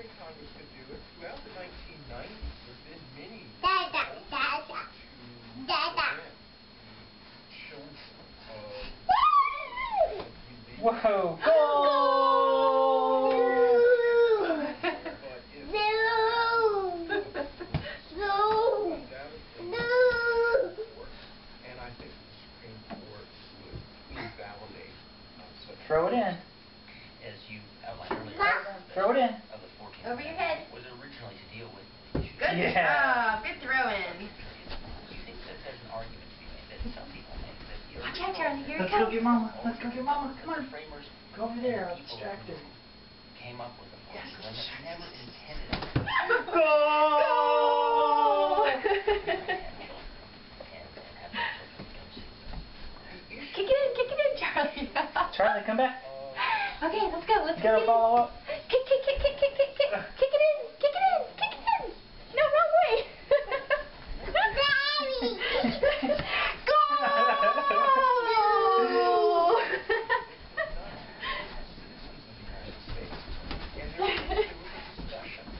think Congress could do it. Throughout the 1990s, there have been many Whoa! Goal! And I think the Supreme Court would invalidate such. Throw it in. As you outlined earlier, Throw it in. of the 14th Over your head. was originally to deal with issues. Good job. Good throw-in. Do you think that there's an argument to be made that some people think that the Watch out, Charlie. Here it Let's go comes. get Mama. Let's go get Mama. Come on. framers Go over there. I'll people distract her. came up with a formula that never intended it. Goal! Kick it in, Charlie. Charlie, come back. Okay, let's go. Let's You gotta kick it in. follow up. Kick it in. Kick it in. No, wrong way. Go!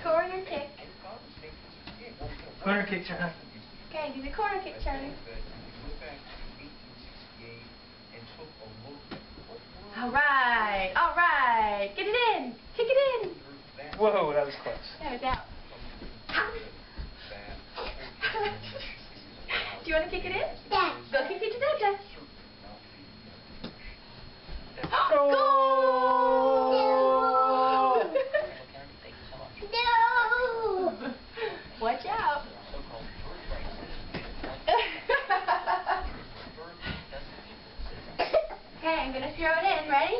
Corner kick. Corner kick, Charlie. Okay, do the corner kick, Charlie. All right. Get it in. Kick it in. Whoa, that was close. That was out. Do you want to kick it in? Yeah. Go kick it to Dada. Goal! No! Watch out. Okay, I'm going to throw it in. Ready?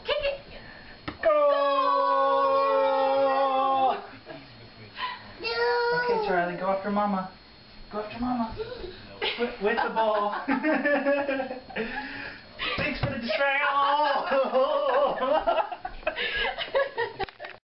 Kick it. Goal! No! Okay, Charlie, go after Mama. Go after Mama. With the ball.